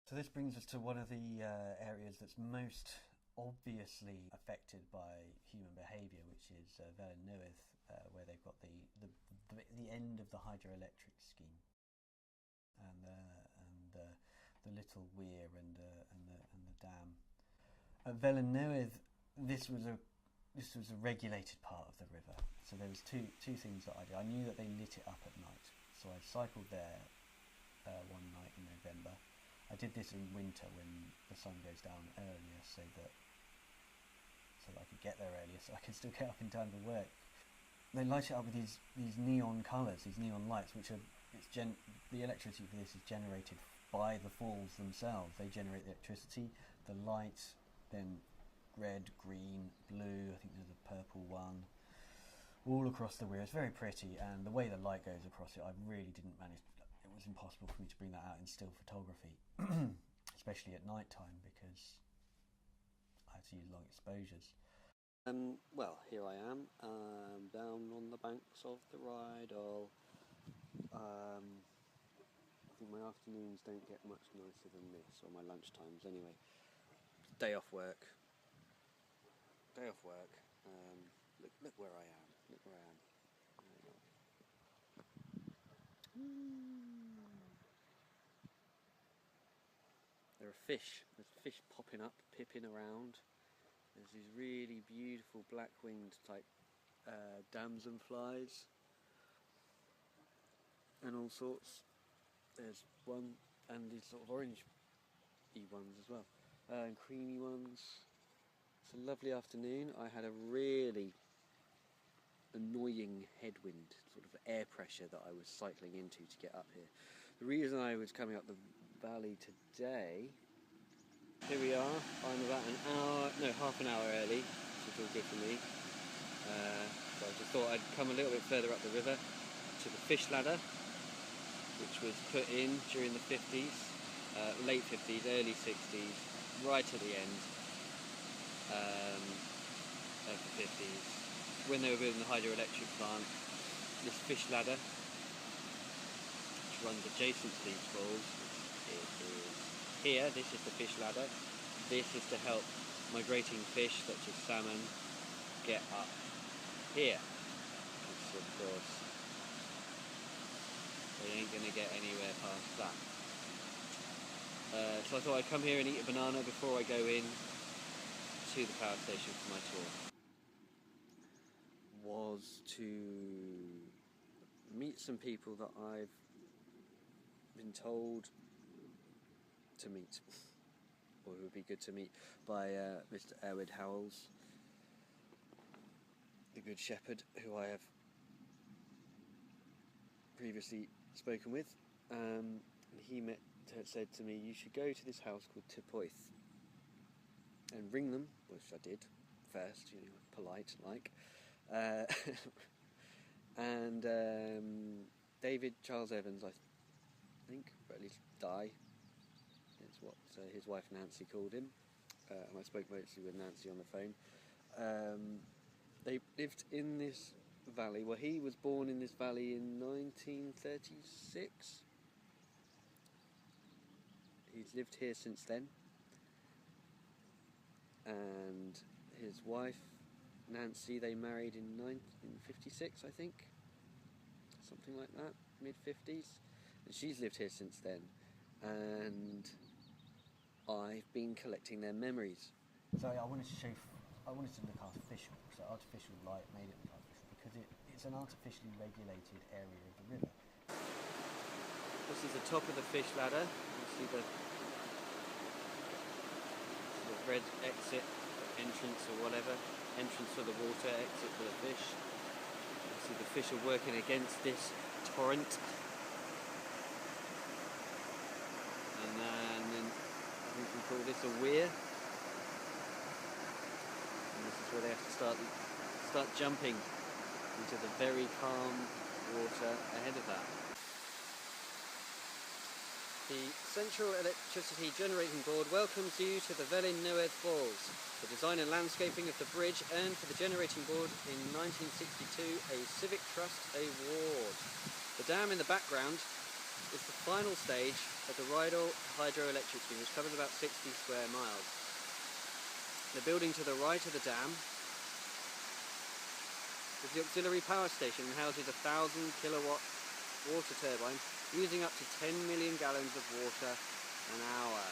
So this brings us to one of the areas that's most obviously affected by human behaviour, which is felin, newydd, where they've got the end of the hydroelectric scheme, and the little weir and the dam. At felin newydd, this was a regulated part of the river. So there was two things that I did. I knew that they lit it up at night, so I cycled there one night in November. I did this in winter when the sun goes down earlier, so that I could get there earlier, so I could still get up in time to work. They light it up with these neon colours, these neon lights, which are the electricity for this is generated by the falls themselves. They generate the electricity, the light, then red, green, blue. I think there's a purple one, all across the weir. It's very pretty, and the way the light goes across it, I really didn't manage. It was impossible for me to bring that out in still photography, especially at night time, because I had to use long exposures. Well, here I am, down on the banks of the Rydal. I think my afternoons don't get much nicer than this, or my lunch times anyway. Day off work. Look where I am. There are fish. There's fish popping up, pipping around. There's these really beautiful black-winged type damselflies and all sorts. There's one, and these sort of orange-y ones as well, and creamy ones. It's a lovely afternoon. I had a really annoying headwind, sort of air pressure that I was cycling into to get up here. The reason I was coming up the valley today, here we are, I'm about half an hour early, which is all good for me. So I just thought I'd come a little bit further up the river to the fish ladder, which was put in during the 50s, late 50s, early 60s, right at the end of the 50s. When they were building the hydroelectric plant, this fish ladder, which runs adjacent to these falls, it is here. This is the fish ladder. This is to help migrating fish such as salmon get up here, because of course they ain't going to get anywhere past that. So I thought I'd come here and eat a banana before I go in to the power station for my tour. Was to meet some people that I've been told to meet, or who would be good to meet, by Mr. Edward Howells, the Good Shepherd, who I have previously spoken with. And he said to me, you should go to this house called Typoeth and ring them, which I did first, polite like. And David Charles Evans, I think, or at least Di, is what his wife Nancy called him, and I spoke mostly with Nancy on the phone. They lived in this valley. Well, he was born in this valley in 1936. He's lived here since then, and his wife Nancy, they married in 1956, I think, something like that, mid-50s, and she's lived here since then, and I've been collecting their memories. So I wanted to look artificial, so artificial light made it look artificial, because it's an artificially regulated area of the river. This is the top of the fish ladder. You see the red exit, entrance or whatever. Entrance for the water, exit for the fish. You see the fish are working against this torrent. And then I think we call this a weir. And this is where they have to start jumping into the very calm water ahead of that. The Central Electricity Generating Board welcomes you to the felin newydd Falls. The design and landscaping of the bridge earned for the Generating Board in 1962 a Civic Trust Award. The dam in the background is the final stage at the Rydal hydroelectric scheme, which covers about 60 square miles. The building to the right of the dam is the auxiliary power station and houses a 1,000 kilowatt water turbine using up to 10 million gallons of water an hour.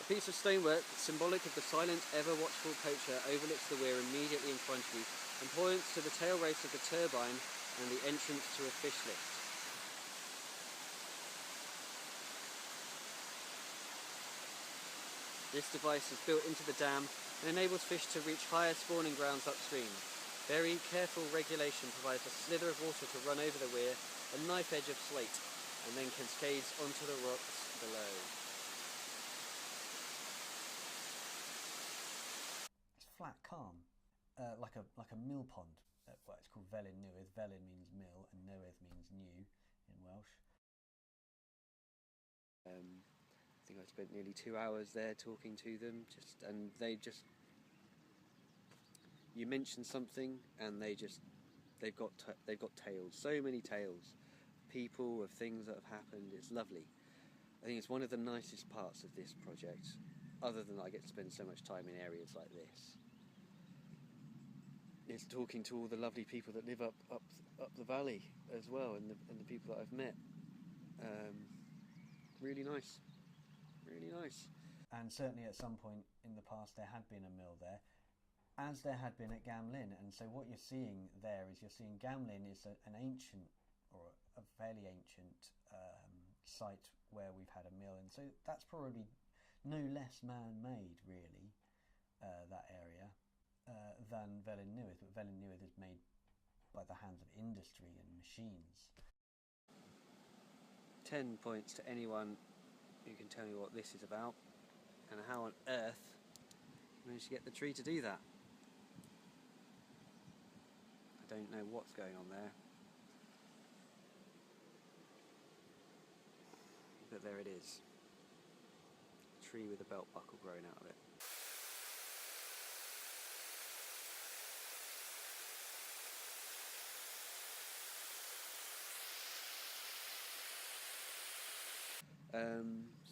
A piece of stonework symbolic of the silent, ever-watchful poacher overlooks the weir immediately in front of you and points to the tail race of the turbine and the entrance to a fish lift. This device is built into the dam and enables fish to reach higher spawning grounds upstream. Very careful regulation provides a slither of water to run over the weir, a knife edge of slate, and then cascades onto the rocks below. It's flat, calm, like a mill pond. Well, it's called felin newydd. Felin means mill, and newydd means new in Welsh. I think I spent nearly 2 hours there talking to them, and you mention something and they've got tales, so many tales, people, of things that have happened. It's lovely. I think it's one of the nicest parts of this project, other than I get to spend so much time in areas like this. It's talking to all the lovely people that live up the valley as well, and the people that I've met. Really nice. Really nice. And certainly at some point in the past there had been a mill there, as there had been at Gamlin. And so what you're seeing there is Gamlin is an ancient, or a fairly ancient site where we've had a mill, and so that's probably no less man-made really, that area, than felin newydd. But felin newydd is made by the hands of industry and machines. 10 points to anyone who can tell me what this is about and how on earth you managed to get the tree to do that. I don't know what's going on there, but there it is. A tree with a belt buckle growing out of it.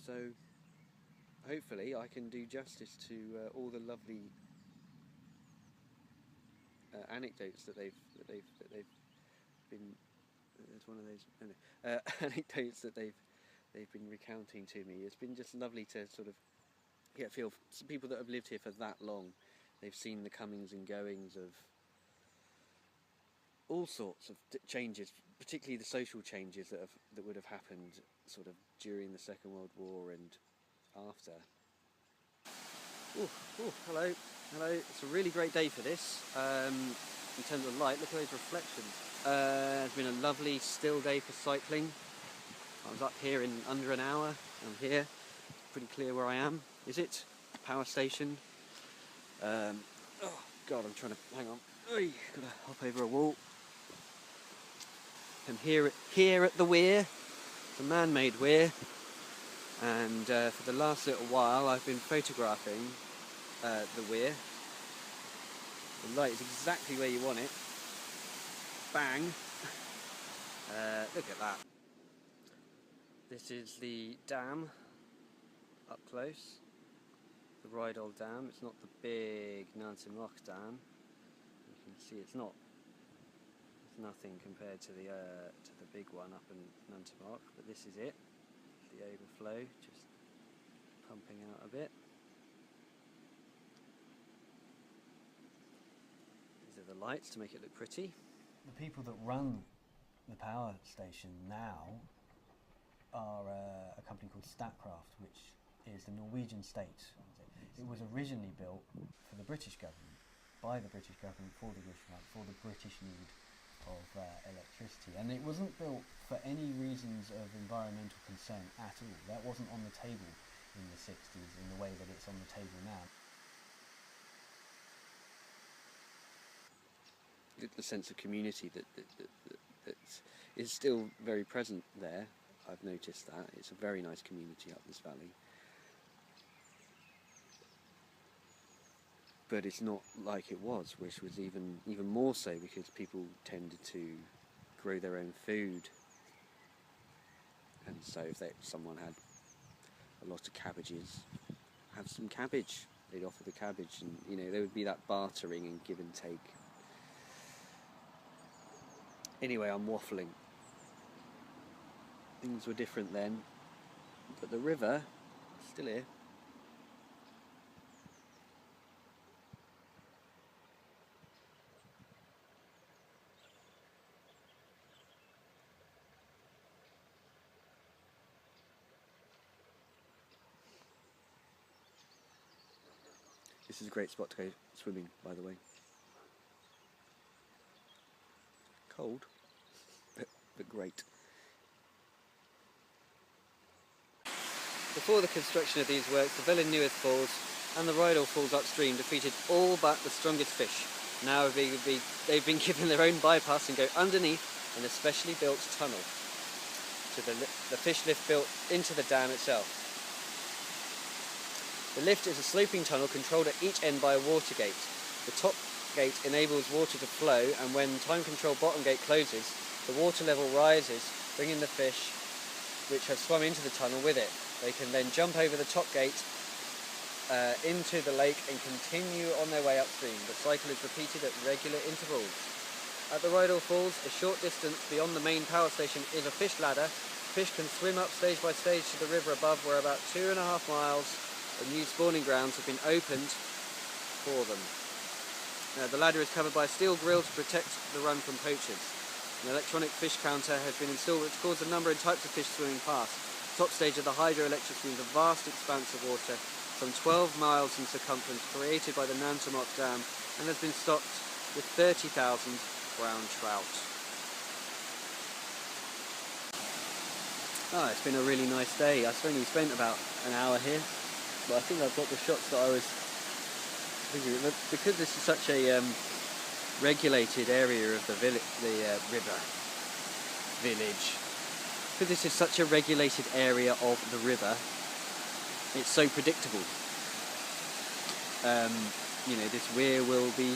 So hopefully I can do justice to all the lovely anecdotes that they've been. There's one of those anecdotes that they've been recounting to me. It's been just lovely to sort of feel some people that have lived here for that long. They've seen the comings and goings of all sorts of changes, particularly the social changes that would have happened sort of during the Second World War and after. Hello. It's a really great day for this. In terms of light, look at those reflections. It's been a lovely still day for cycling. I was up here in under an hour. I'm here. Pretty clear where I am. Is it? Power station. Oh God, I'm trying to hang on. Gotta hop over a wall. I'm here at the weir, the man-made weir, and for the last little while I've been photographing the weir. The light is exactly where you want it. Bang! Look at that. This is the dam up close, the Rydal Dam. It's not the big Newydd dam. You can see it's nothing compared to the big one up in Newydd, but this is it. The overflow just pumping out a bit. These are the lights to make it look pretty. The people that run the power station now are a company called Statkraft, which is the Norwegian state. It was originally built for the British government, by the British government, for the British need of electricity, and it wasn't built for any reasons of environmental concern at all. That wasn't on the table in the 60s in the way that it's on the table now. The sense of community that is still very present there. I've noticed that. It's a very nice community up this valley. but it's not like it was, which was even more so because people tended to grow their own food. And so if someone had a lot of cabbages, have some cabbage. They'd offer the cabbage, and you know, there would be that bartering and give and take. Anyway, I'm waffling. Things were different then, but the river is still here. This is a great spot to go swimming, by the way. Cold, but great. Before the construction of these works, the felin Newydd Falls and the Rydal Falls upstream defeated all but the strongest fish. Now they've been given their own bypass and go underneath an especially built tunnel to the fish lift built into the dam itself. The lift is a sloping tunnel controlled at each end by a water gate. The top gate enables water to flow, and when time control bottom gate closes, the water level rises, bringing the fish which have swum into the tunnel with it. They can then jump over the top gate into the lake and continue on their way upstream. The cycle is repeated at regular intervals. At the Rydal Falls, a short distance beyond the main power station is a fish ladder. Fish can swim up stage by stage to the river above, where about 2.5 miles of new spawning grounds have been opened for them. The ladder is covered by a steel grille to protect the run from poachers. An electronic fish counter has been installed which records the number and types of fish swimming past. The top stage of the hydroelectric stream is a vast expanse of water, some 12 miles in circumference, created by the Nantamok Dam, and has been stocked with 30,000 brown trout. It's been a really nice day. I've only spent about an hour here, but I think I've got the shots that I was thinking. Because this is such a regulated area of the river village, because this is such a regulated area of the river, it's so predictable. You know, this weir will be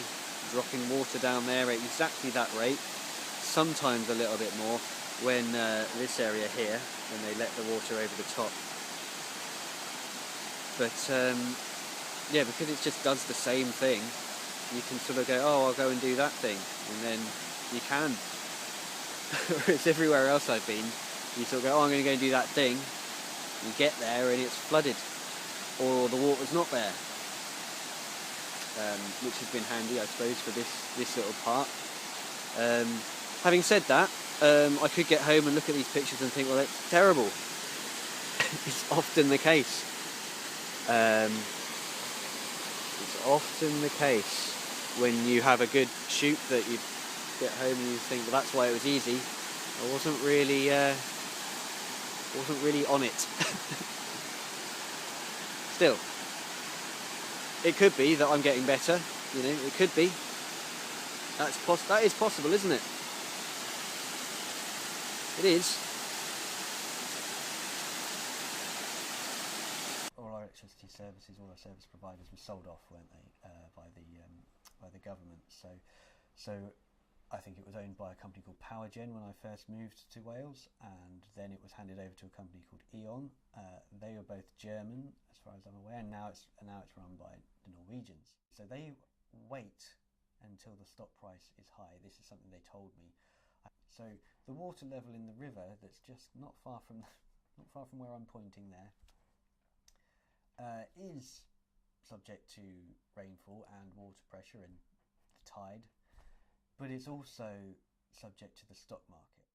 dropping water down there at exactly that rate, sometimes a little bit more when this area here, when they let the water over the top. But yeah, because it just does the same thing, you can sort of go, oh, I'll go and do that thing, and then you can. Whereas everywhere else I've been, you sort of go, oh, I'm going to go and do that thing. You get there and it's flooded, or the water's not there, which has been handy, I suppose, for this little part. Having said that, I could get home and look at these pictures and think, well, it's terrible. It's often the case. It's often the case when you have a good shoot that you get home and you think, well, that's why it was easy. I wasn't really on it. Still, it could be that I'm getting better. You know, it could be. That is possible, isn't it? It is. All our electricity services, all our service providers were sold off, weren't they, by the government? So I think it was owned by a company called Powergen when I first moved to Wales, and then it was handed over to a company called E.ON. They were both German, as far as I'm aware, and now it's run by the Norwegians. So they wait until the stock price is high. This is something they told me. So the water level in the river, that's just not far from where I'm pointing there, is subject to rainfall and water pressure and the tide, but it's also subject to the stock market.